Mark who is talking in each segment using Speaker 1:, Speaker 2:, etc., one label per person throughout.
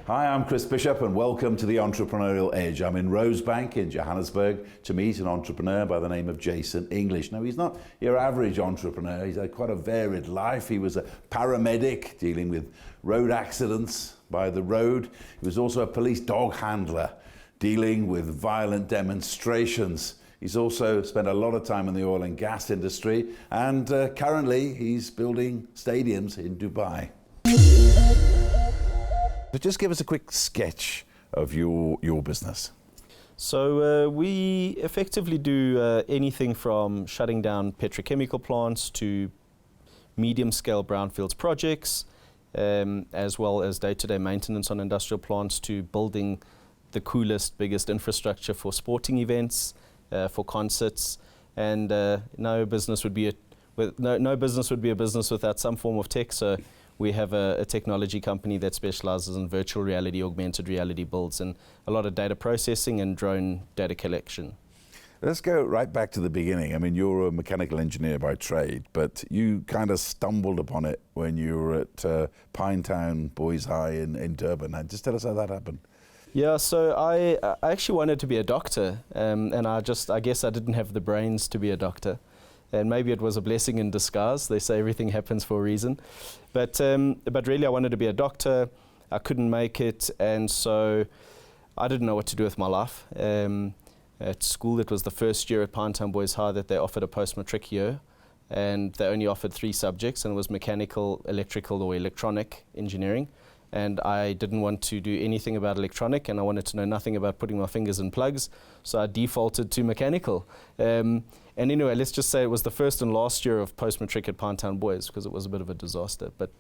Speaker 1: Hi, I'm Chris Bishop and welcome to the Entrepreneurial Edge. I'm in Rosebank in Johannesburg to meet an entrepreneur by the name of Jason English. Now, he's not your average entrepreneur. He's had quite a varied life. He was a paramedic dealing with road accidents by the road. He was also a police dog handler dealing with violent demonstrations. He's also spent a lot of time in the oil and gas industry, and currently he's building stadiums in Dubai. But just give us a quick sketch of your business.
Speaker 2: So we effectively do anything from shutting down petrochemical plants to medium-scale brownfields projects, as well as day-to-day maintenance on industrial plants, to building the coolest, biggest infrastructure for sporting events, for concerts, and no business would be a business without some form of tech. So we have a technology company that specializes in virtual reality, augmented reality builds, and a lot of data processing and drone data collection.
Speaker 1: Let's go right back to the beginning. I mean, you're a mechanical engineer by trade, but you kind of stumbled upon it when you were at Pinetown Boys High in Durban. And just tell us how that happened.
Speaker 2: Yeah, so I actually wanted to be a doctor, and I guess I didn't have the brains to be a doctor. And maybe it was a blessing in disguise. They say everything happens for a reason. But really I wanted to be a doctor. I couldn't make it, and so I didn't know what to do with my life. At school, it was the first year at Pinetown Boys High that they offered a post-matric year, and they only offered 3 subjects, and it was mechanical, electrical, or electronic engineering. And I didn't want to do anything about electronic, and I wanted to know nothing about putting my fingers in plugs, so I defaulted to mechanical. And anyway, let's just say it was the first and last year of post-matric at Pinetown Boys, because it was a bit of a disaster, but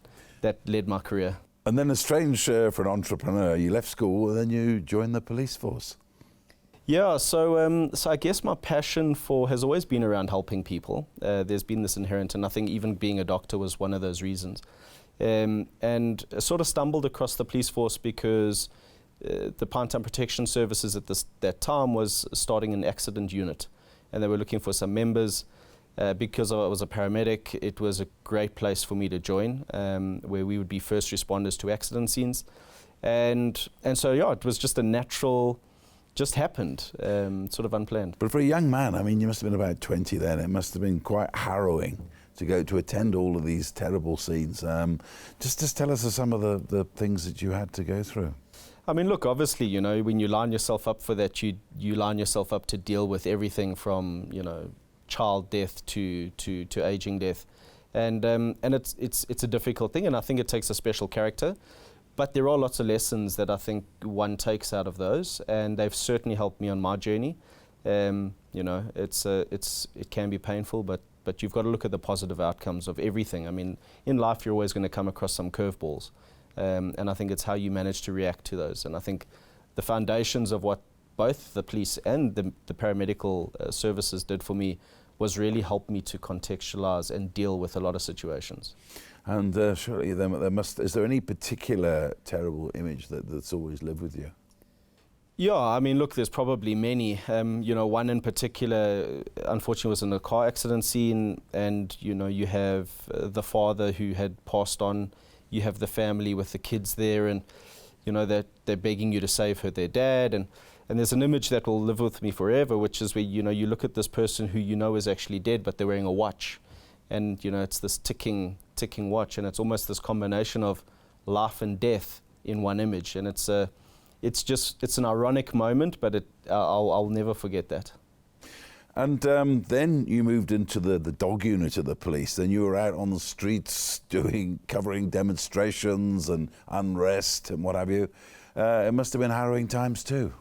Speaker 2: that led my career.
Speaker 1: And then it's strange for an entrepreneur, you left school and then you joined the police force.
Speaker 2: Yeah, so I guess my passion has always been around helping people. There's been this inherent, and I think even being a doctor was one of those reasons. And I sort of stumbled across the police force because the Pinetown Protection Services at that time was starting an accident unit, and they were looking for some members. Because I was a paramedic, it was a great place for me to join, where we would be first responders to accident scenes. And so, yeah, it was just a natural, just happened, sort of unplanned.
Speaker 1: But for a young man, I mean, you must have been about 20 then, it must have been quite harrowing to go to attend all of these terrible scenes. Just tell us some of the things that you had to go through.
Speaker 2: I mean, look, obviously, you know, when you line yourself up for that, you line yourself up to deal with everything from, you know, child death to aging death, and it's a difficult thing, and I think it takes a special character. But there are lots of lessons that I think one takes out of those, and they've certainly helped me on my journey. You know, it can be painful, but you've got to look at the positive outcomes of everything. I mean, in life you're always going to come across some curveballs, and I think it's how you manage to react to those. And I think the foundations of what both the police and the paramedical services did for me was really help me to contextualize and deal with a lot of situations. And
Speaker 1: surely is there any particular terrible image that's always lived with you?
Speaker 2: Yeah, I mean, look, there's probably many. You know, one in particular, unfortunately, was in a car accident scene, and, you know, you have the father who had passed on, you have the family with the kids there, and, you know, they're begging you to save their dad, and there's an image that will live with me forever, which is where, you know, you look at this person who you know is actually dead, but they're wearing a watch, and, you know, it's this ticking watch, and it's almost this combination of life and death in one image, and it's an ironic moment, but I'll never forget that.
Speaker 1: And then you moved into the dog unit of the police. Then you were out on the streets covering demonstrations and unrest and what have you. It must have been harrowing times too.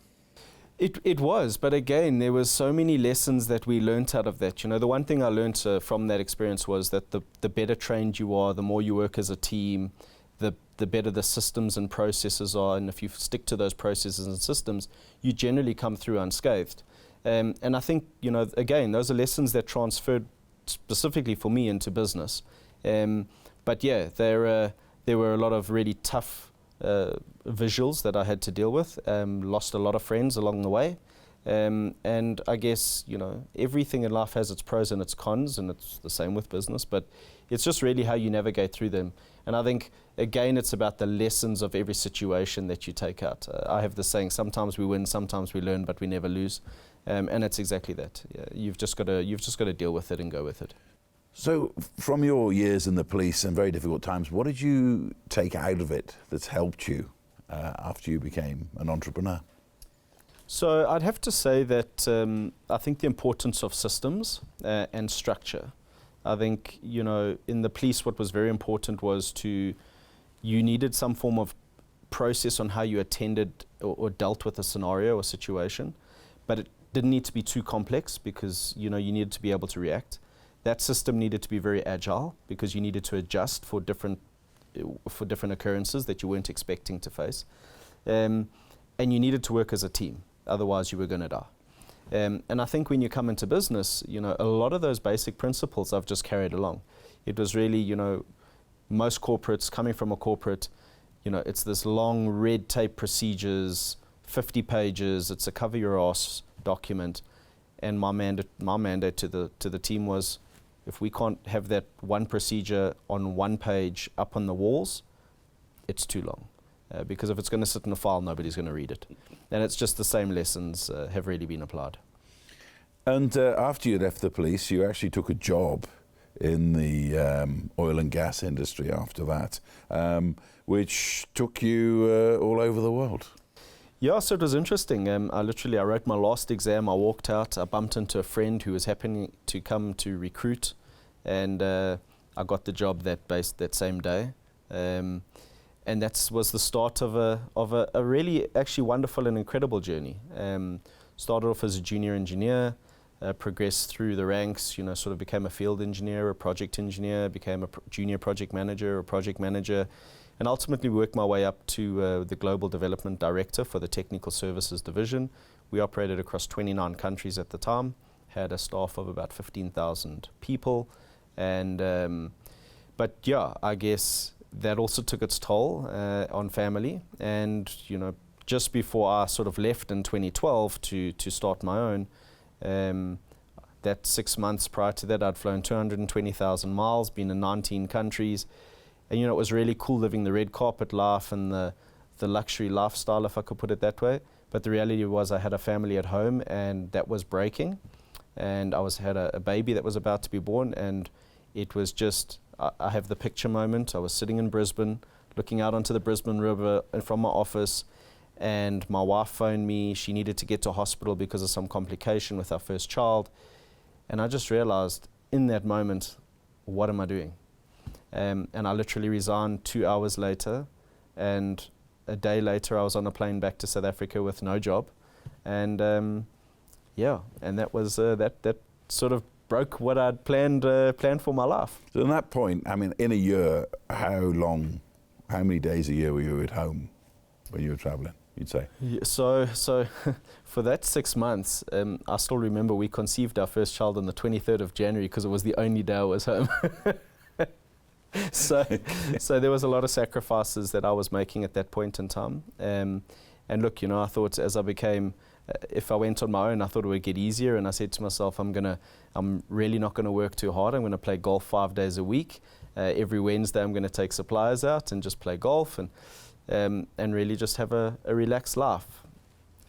Speaker 2: It was, but again, there was so many lessons that we learnt out of that. You know, the one thing I learnt from that experience was that the better trained you are, the more you work as a team, the better the systems and processes are, and if you stick to those processes and systems, you generally come through unscathed. And I think, you know, again, those are lessons that transferred specifically for me into business. But yeah, there were a lot of really tough visuals that I had to deal with. Lost a lot of friends along the way. And I guess, everything in life has its pros and its cons, and it's the same with business, but it's just really how you navigate through them. And I think, again, it's about the lessons of every situation that you take out. I have the saying, sometimes we win, sometimes we learn, but we never lose. And it's exactly that. Yeah, you've just got to deal with it and go with it.
Speaker 1: So from your years in the police and very difficult times, what did you take out of it that's helped you after you became an entrepreneur?
Speaker 2: So I'd have to say that I think the importance of systems and structure. I think, in the police, what was very important was you needed some form of process on how you attended or dealt with a scenario or situation, but it didn't need to be too complex because, you needed to be able to react. That system needed to be very agile because you needed to adjust for different occurrences that you weren't expecting to face. And you needed to work as a team, otherwise you were going to die. And I think when you come into business, a lot of those basic principles I've just carried along. It was really, most corporates, coming from a corporate, it's this long red tape procedures, 50 pages, it's a cover your ass document. And my mandate to the team was, if we can't have that one procedure on one page up on the walls, it's too long. Because if it's going to sit in a file, nobody's going to read it. And it's just the same lessons have really been applied.
Speaker 1: And after you left the police, you actually took a job in the oil and gas industry after that, which took you all over the world.
Speaker 2: Yeah, so it was interesting. I wrote my last exam, I walked out, I bumped into a friend who was happening to come to recruit, and I got the job that same day. And that was the start of a really actually wonderful and incredible journey. Started off as a junior engineer, progressed through the ranks, sort of became a field engineer, a project engineer, became a junior project manager, a project manager, and ultimately worked my way up to the Global Development Director for the Technical Services Division. We operated across 29 countries at the time, had a staff of about 15,000 people, and but yeah, I guess that also took its toll on family. And just before I sort of left in 2012 to start my own, that 6 months prior to that, I'd flown 220,000 miles, been in 19 countries. And it was really cool living the red carpet life and the luxury lifestyle, if I could put it that way. But the reality was I had a family at home, and that was breaking. And I had a baby that was about to be born, and it was just, I have the picture moment. I was sitting in Brisbane, looking out onto the Brisbane River from my office, and my wife phoned me. She needed to get to hospital because of some complication with our first child. And I just realized in that moment, what am I doing? And I literally resigned 2 hours later, and a day later I was on a plane back to South Africa with no job. And and that was that sort of broke what I'd planned for my life.
Speaker 1: So at that point, in a year, how many days a year were you at home when you were traveling, you'd say?
Speaker 2: Yeah, so for that 6 months, I still remember we conceived our first child on the 23rd of January because it was the only day I was home. So there was a lot of sacrifices that I was making at that point in time. And look, I thought as I became, if I went on my own, I thought it would get easier. And I said to myself, I'm really not going to work too hard. I'm going to play golf 5 days a week. Every Wednesday, I'm going to take suppliers out and just play golf and really just have a relaxed life.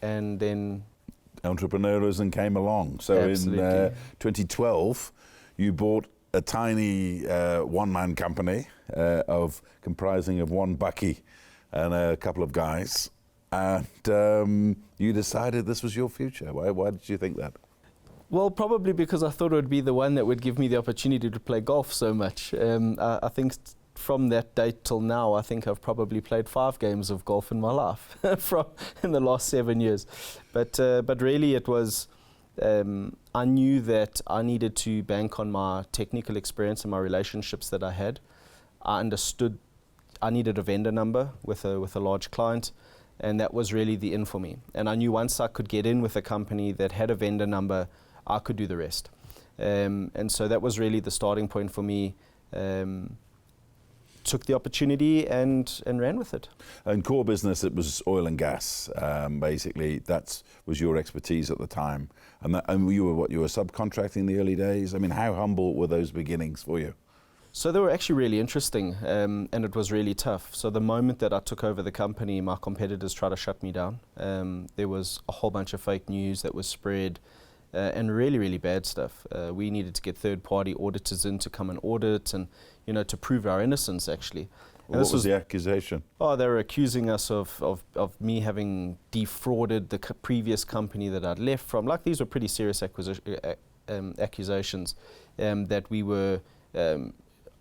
Speaker 2: And then
Speaker 1: entrepreneurialism came along. So
Speaker 2: absolutely.
Speaker 1: In 2012, you bought a tiny one-man company comprising of one bucky and a couple of guys, and you decided this was your future. Why did you think that?
Speaker 2: Well, probably because I thought it would be the one that would give me the opportunity to play golf so much. I think from that date till now, I think I've probably played 5 games of golf in my life in the last 7 years. But really it was, I knew that I needed to bank on my technical experience and my relationships that I had. I understood I needed a vendor number with a large client, and that was really the in for me. And I knew once I could get in with a company that had a vendor number, I could do the rest. And so that was really the starting point for me. took the opportunity and ran with it.
Speaker 1: And core business, it was oil and gas. Basically, that was your expertise at the time. And you were subcontracting in the early days? I mean, how humble were those beginnings for you?
Speaker 2: So they were actually really interesting, and it was really tough. So the moment that I took over the company, my competitors tried to shut me down. There was a whole bunch of fake news that was spread, and really, really bad stuff. We needed to get third-party auditors in to come and audit and, to prove our innocence, actually. And
Speaker 1: what was the accusation?
Speaker 2: Oh, they were accusing us of me having defrauded the previous company that I'd left from. Like, these were pretty serious accusations, that we were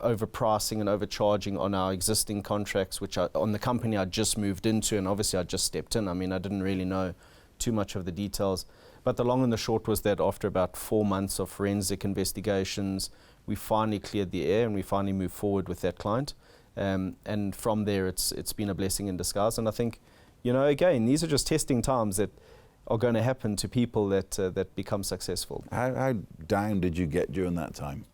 Speaker 2: overpricing and overcharging on our existing contracts, on the company I just moved into, and obviously I just stepped in. I mean, I didn't really know too much of the details. But the long and the short was that after about 4 months of forensic investigations, we finally cleared the air and we finally moved forward with that client. And from there, it's been a blessing in disguise. And I think, again, these are just testing times that are going to happen to people that become successful.
Speaker 1: How down did you get during that time?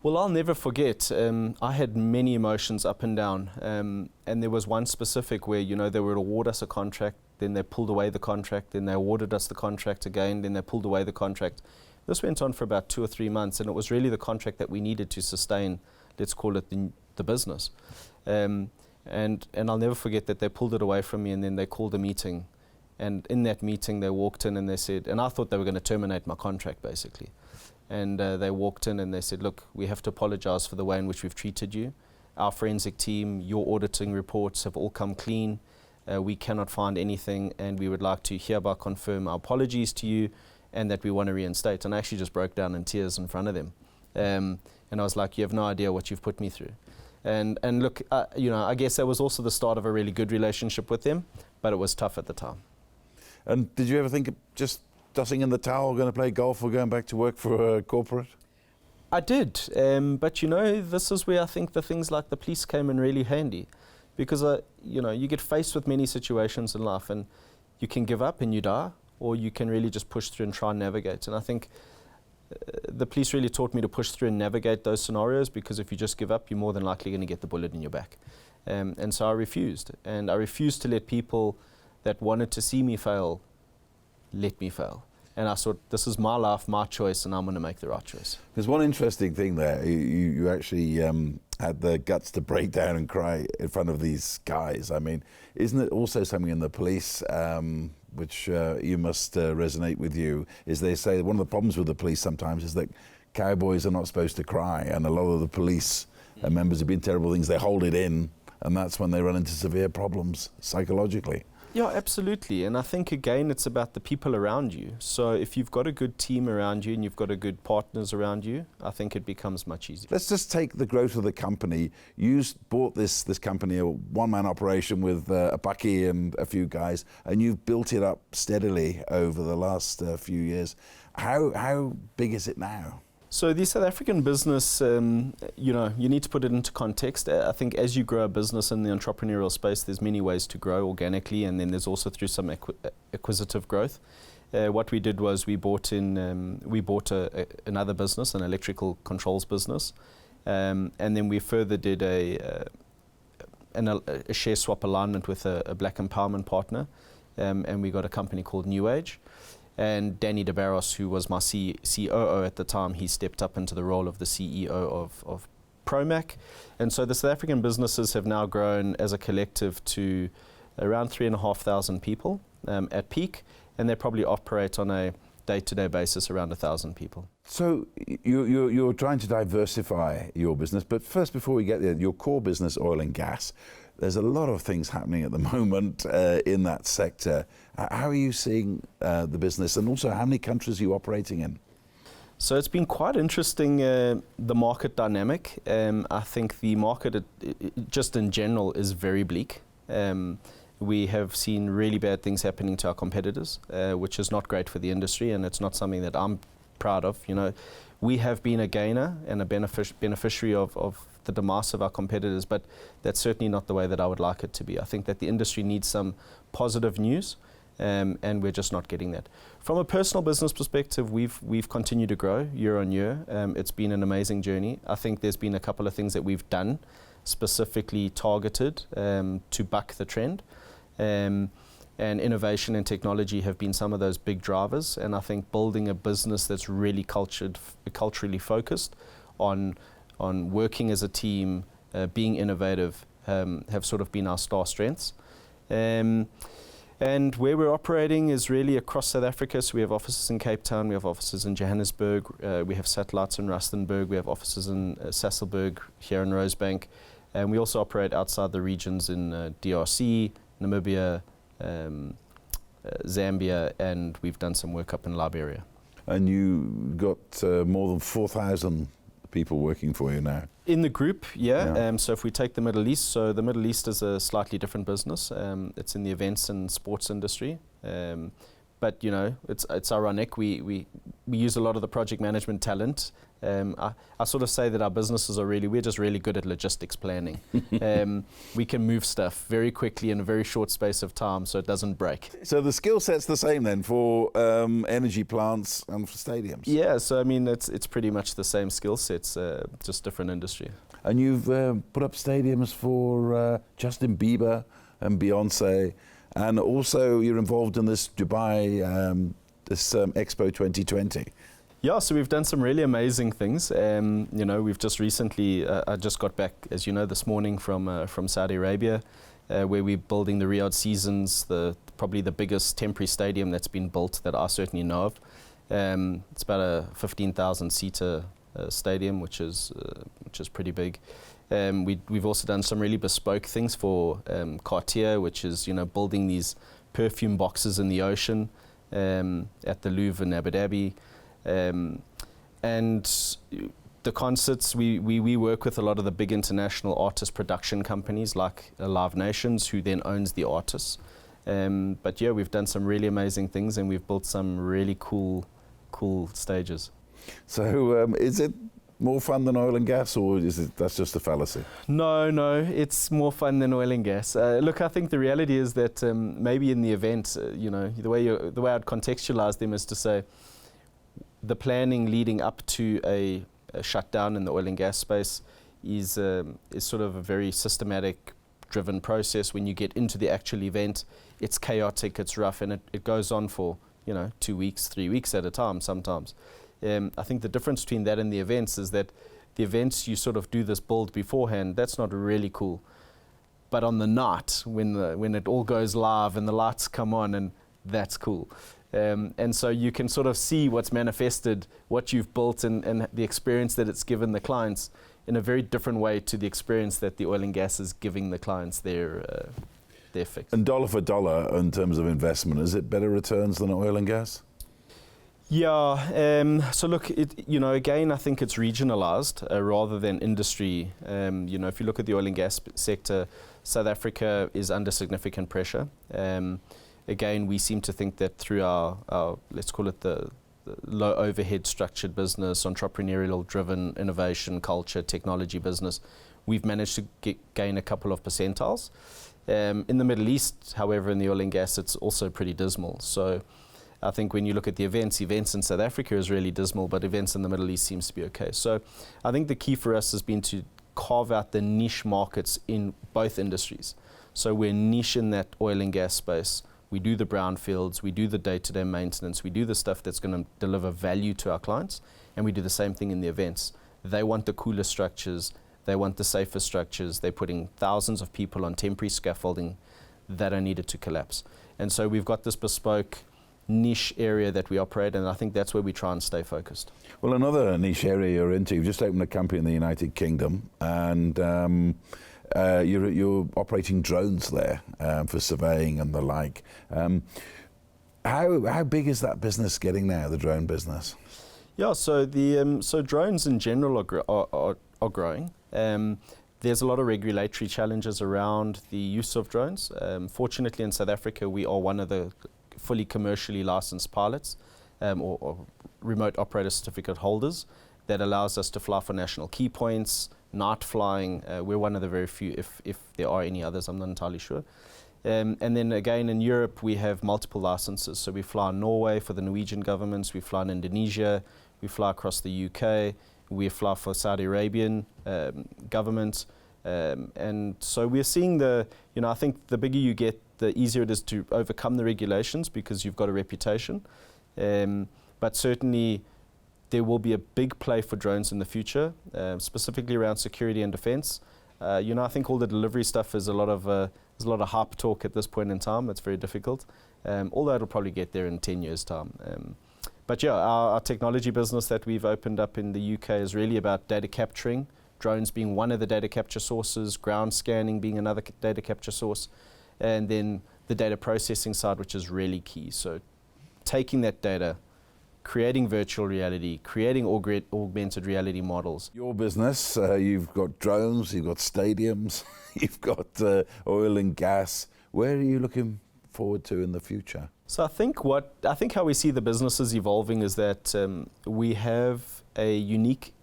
Speaker 2: Well, I'll never forget. I had many emotions up and down. And there was one specific where, they would award us a contract, then they pulled away the contract, then they awarded us the contract again, then they pulled away the contract. This went on for about 2 or 3 months, and it was really the contract that we needed to sustain, let's call it the business. And I'll never forget that they pulled it away from me, and then they called a meeting. And in that meeting, they walked in and they said, and I thought they were going to terminate my contract, basically. And they walked in and they said, look, we have to apologize for the way in which we've treated you. Our forensic team, your auditing reports have all come clean. We cannot find anything, and we would like to hereby confirm our apologies to you and that we want to reinstate. And I actually just broke down in tears in front of them. And I was like, you have no idea what you've put me through. And look, I guess that was also the start of a really good relationship with them, but it was tough at the time.
Speaker 1: And did you ever think of just tossing in the towel, going to play golf or going back to work for a corporate?
Speaker 2: I did, but this is where I think the things like the police came in really handy, because you get faced with many situations in life, and you can give up and you die, or you can really just push through and try and navigate. And I think the police really taught me to push through and navigate those scenarios, because if you just give up, you're more than likely going to get the bullet in your back. And so I refused, and I refused to let people that wanted to see me fail let me fail. And I thought, this is my life, my choice, and I'm going to make the right choice.
Speaker 1: There's one interesting thing there. You actually had the guts to break down and cry in front of these guys. I mean, isn't it also something in the police which you must resonate with you, is they say one of the problems with the police sometimes is that cowboys are not supposed to cry, and a lot of the police members have been terrible things, they hold it in, and that's when they run into severe problems psychologically.
Speaker 2: Yeah, absolutely. And I think, again, it's about the people around you. So if you've got a good team around you and you've got a good partners around you, I think it becomes much easier.
Speaker 1: Let's just take the growth of the company. You bought this company, a one-man operation with a Bucky and a few guys, and you've built it up steadily over the last few years. How big is it now?
Speaker 2: So the South African business, you need to put it into context. I think as you grow a business in the entrepreneurial space, there's many ways to grow organically, and then there's also through some acquisitive growth. What we did was we bought another business, an electrical controls business, and then we further did a share swap alignment with a black empowerment partner, and we got a company called New Age. And Danny de Barros, who was my COO at the time, he stepped up into the role of the CEO of Promac. And so the South African businesses have now grown as a collective to around 3,500 people at peak, and they probably operate on a day-to-day basis around 1,000 people.
Speaker 1: So you're trying to diversify your business, but first, before we get there, your core business, oil and gas, there's a lot of things happening at the moment in that sector. How are you seeing the business, and also how many countries are you operating in?
Speaker 2: So it's been quite interesting, the market dynamic. I think the market, just in general, is very bleak. We have seen really bad things happening to our competitors, which is not great for the industry, and it's not something that I'm proud of. We have been a gainer and a beneficiary of the demise of our competitors, but that's certainly not the way that I would like it to be. I think that the industry needs some positive news, and we're just not getting that. From a personal business perspective, we've continued to grow year on year. It's been an amazing journey. I think there's been a couple of things that we've done specifically targeted to buck the trend. And innovation and technology have been some of those big drivers. And I think building a business that's really culturally focused on working as a team, being innovative, have sort of been our star strengths. And where we're operating is really across South Africa. So we have offices in Cape Town, we have offices in Johannesburg, we have satellites in Rustenburg, we have offices in Sasolburg, here in Rosebank. And we also operate outside the regions in DRC, Namibia, Zambia, and we've done some work up in Liberia.
Speaker 1: And you got more than 4,000 people working for you now?
Speaker 2: In the group, yeah. So if we take the Middle East, so the Middle East is a slightly different business. It's in the events and sports industry. But you know, it's ironic. We use a lot of the project management talent. I sort of say that our businesses are we're just really good at logistics planning. We can move stuff very quickly in a very short space of time, so it doesn't break.
Speaker 1: So the skill set's the same then for energy plants and for stadiums?
Speaker 2: Yeah, so I mean, it's pretty much the same skill sets, just different industry.
Speaker 1: And you've put up stadiums for Justin Bieber and Beyonce, and also you're involved in this Dubai, Expo 2020.
Speaker 2: Yeah, so we've done some really amazing things. You know, we've just recently, I just got back, as you know, this morning from Saudi Arabia, where we're building the Riyadh Seasons, probably the biggest temporary stadium that's been built that I certainly know of. It's about a 15,000-seater stadium, which is pretty big. We've also done some really bespoke things for Cartier, which is, you know, building these perfume boxes in the ocean at the Louvre in Abu Dhabi. And the concerts, we work with a lot of the big international artist production companies like Live Nations, who then owns the artists. But yeah, we've done some really amazing things, and we've built some really cool stages.
Speaker 1: So is it more fun than oil and gas, or that's just a fallacy?
Speaker 2: No, it's more fun than oil and gas. Look, I think the reality is that maybe in the event, you know, the way I'd contextualize them is to say, the planning leading up to a shutdown in the oil and gas space is sort of a very systematic, driven process. When you get into the actual event, it's chaotic, it's rough, and it goes on for, you know, 2 weeks, 3 weeks at a time sometimes. I think the difference between that and the events is that the events, you sort of do this build beforehand. That's not really cool. But on the night, when it all goes live and the lights come on, and that's cool. And so you can sort of see what's manifested, what you've built, and the experience that it's given the clients in a very different way to the experience that the oil and gas is giving the clients their fix.
Speaker 1: And dollar for dollar in terms of investment, is it better returns than oil and gas?
Speaker 2: Yeah, so look, you know, again, I think it's regionalized rather than industry. You know, if you look at the oil and gas sector, South Africa is under significant pressure. Again, we seem to think that through our let's call it the low overhead structured business, entrepreneurial driven innovation, culture, technology business, we've managed to gain a couple of percentiles. In the Middle East, however, in the oil and gas, it's also pretty dismal. So I think when you look at the events in South Africa is really dismal, but events in the Middle East seems to be okay. So I think the key for us has been to carve out the niche markets in both industries. So we're niche in that oil and gas space. We do the brownfields, we do the day-to-day maintenance, we do the stuff that's going to deliver value to our clients, and we do the same thing in the events. They want the cooler structures, they want the safer structures, they're putting thousands of people on temporary scaffolding that are needed to collapse. And so we've got this bespoke niche area that we operate, and I think that's where we try and stay focused.
Speaker 1: Well, another niche area you're into, you've just opened a company in the United Kingdom, and you're operating drones there for surveying and the like. How big is that business getting now, the drone business?
Speaker 2: Yeah, so so drones in general are growing. There's a lot of regulatory challenges around the use of drones. Fortunately, in South Africa, we are one of the fully commercially licensed pilots or remote operator certificate holders that allows us to fly for national key points, night flying. We're one of the very few, if there are any others, I'm not entirely sure. And then again in Europe, we have multiple licenses. So we fly in Norway for the Norwegian governments, we fly in Indonesia, we fly across the UK, we fly for Saudi Arabian government, And so we're seeing I think the bigger you get, the easier it is to overcome the regulations because you've got a reputation. But certainly there will be a big play for drones in the future, specifically around security and defense. I think all the delivery stuff is a lot of hype talk at this point in time. It's very difficult, although it'll probably get there in 10 years' time. But yeah, our technology business that we've opened up in the UK is really about data capturing, drones being one of the data capture sources, ground scanning being another data capture source, and then the data processing side, which is really key. So taking that data, creating virtual reality, creating augmented reality models.
Speaker 1: Your business, you've got drones, you've got stadiums, you've got oil and gas. Where are you looking forward to in the future?
Speaker 2: So I think how we see the businesses evolving is that we have a unique,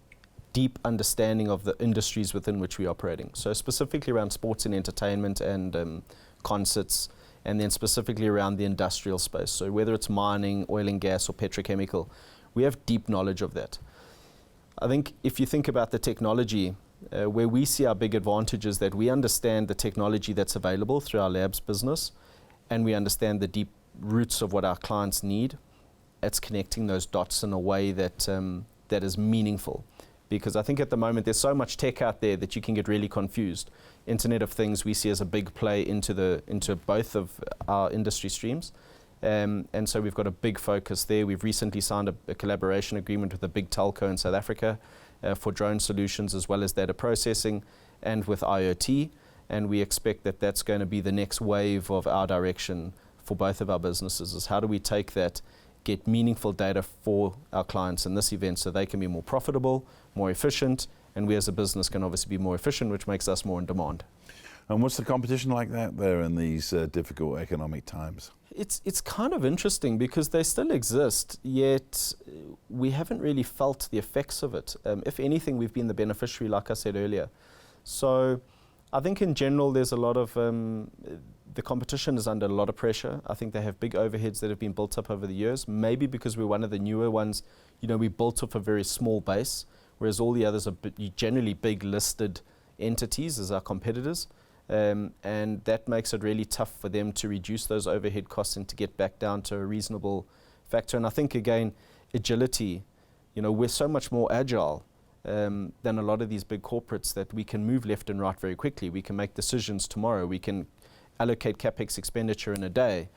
Speaker 2: deep understanding of the industries within which we're operating. So specifically around sports and entertainment and concerts, and then specifically around the industrial space. So whether it's mining, oil and gas, or petrochemical, we have deep knowledge of that. I think if you think about the technology, where we see our big advantage is that we understand the technology that's available through our labs business, and we understand the deep roots of what our clients need. It's connecting those dots in a way that is meaningful. Because I think at the moment there's so much tech out there that you can get really confused. Internet of Things we see as a big play into both of our industry streams. And so we've got a big focus there. We've recently signed a collaboration agreement with a big telco in South Africa for drone solutions as well as data processing and with IoT. And we expect that that's going to be the next wave of our direction for both of our businesses, is how do we take that, get meaningful data for our clients in this event so they can be more profitable, more efficient, and we as a business can obviously be more efficient, which makes us more in demand.
Speaker 1: And what's the competition like that there in these difficult economic times?
Speaker 2: It's kind of interesting because they still exist, yet we haven't really felt the effects of it. If anything, we've been the beneficiary, like I said earlier. So I think in general there's a lot of, the competition is under a lot of pressure. I think they have big overheads that have been built up over the years, maybe because we're one of the newer ones. We built off a very small base, whereas all the others are generally big listed entities as our competitors. And that makes it really tough for them to reduce those overhead costs and to get back down to a reasonable factor. And I think, again, agility, we're so much more agile than a lot of these big corporates that we can move left and right very quickly. We can make decisions tomorrow. We can allocate CapEx expenditure in a day.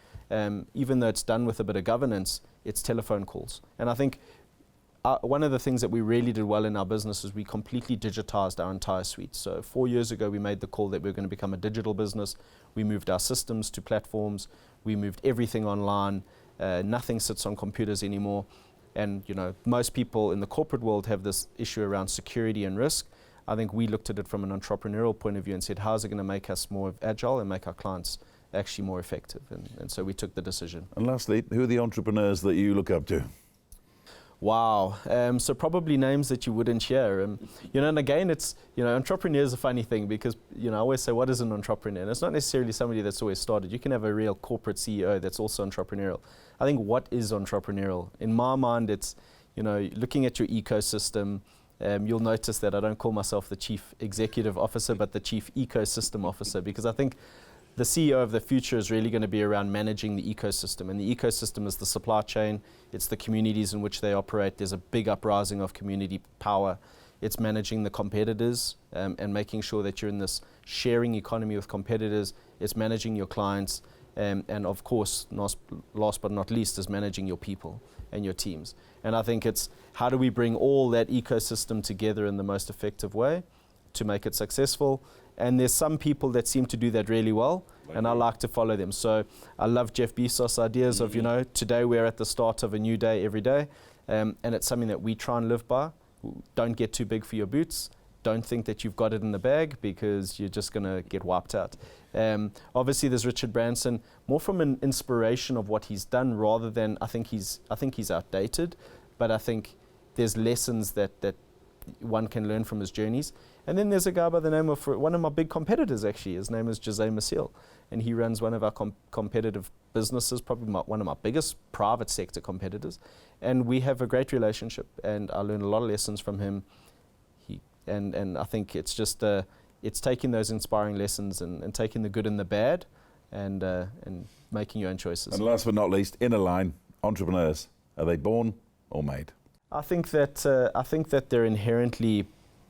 Speaker 2: Even though it's done with a bit of governance, it's telephone calls. And I think one of the things that we really did well in our business is we completely digitized our entire suite. So 4 years ago, we made the call that we were going to become a digital business. We moved our systems to platforms. We moved everything online. Nothing sits on computers anymore. And most people in the corporate world have this issue around security and risk. I think we looked at it from an entrepreneurial point of view and said, how's it going to make us more agile and make our clients actually more effective? And so we took the decision.
Speaker 1: And lastly, who are the entrepreneurs that you look up to?
Speaker 2: Wow. So probably names that you wouldn't hear. And again, it's, entrepreneur is a funny thing because, I always say, what is an entrepreneur? And it's not necessarily somebody that's always started. You can have a real corporate CEO that's also entrepreneurial. I think what is entrepreneurial? In my mind, it's, looking at your ecosystem. You'll notice that I don't call myself the chief executive officer, but the chief ecosystem officer, because I think the CEO of the future is really going to be around managing the ecosystem. And the ecosystem is the supply chain. It's the communities in which they operate. There's a big uprising of community power. It's managing the competitors and making sure that you're in this sharing economy with competitors. It's managing your clients. And of course, last but not least, is managing your people and your teams. And I think it's how do we bring all that ecosystem together in the most effective way to make it successful. And there's some people that seem to do that really well, and I like to follow them. So I love Jeff Bezos' ideas of, today we're at the start of a new day every day, and it's something that we try and live by. Don't get too big for your boots. Don't think that you've got it in the bag because you're just going to get wiped out. Obviously, there's Richard Branson, more from an inspiration of what he's done rather than I think he's outdated, but I think there's lessons that one can learn from his journeys. And then there's a guy by the name of one of my big competitors, actually. His name is Jose Maciel, and he runs one of our competitive businesses, probably one of my biggest private sector competitors. And we have a great relationship, and I learn a lot of lessons from him. And I think it's just it's taking those inspiring lessons and taking the good and the bad and making your own choices.
Speaker 1: And last but not least, in a line, entrepreneurs, are they born or made?
Speaker 2: I think that they're inherently,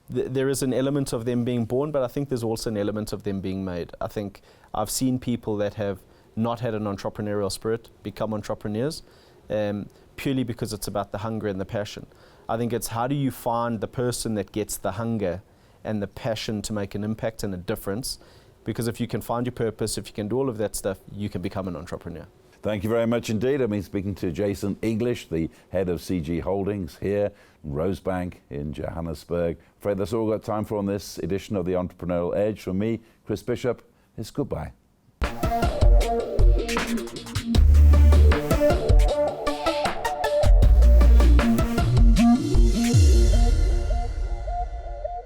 Speaker 2: there is an element of them being born, but I think there's also an element of them being made. I think I've seen people that have not had an entrepreneurial spirit become entrepreneurs, purely because it's about the hunger and the passion. I think it's how do you find the person that gets the hunger and the passion to make an impact and a difference, because if you can find your purpose, if you can do all of that stuff, you can become an entrepreneur.
Speaker 1: Thank you very much indeed. I've been speaking to Jason English, the head of CG Holdings here in Rosebank in Johannesburg. Afraid that's all we've got time for on this edition of the Entrepreneurial Edge. From me, Chris Bishop, it's goodbye.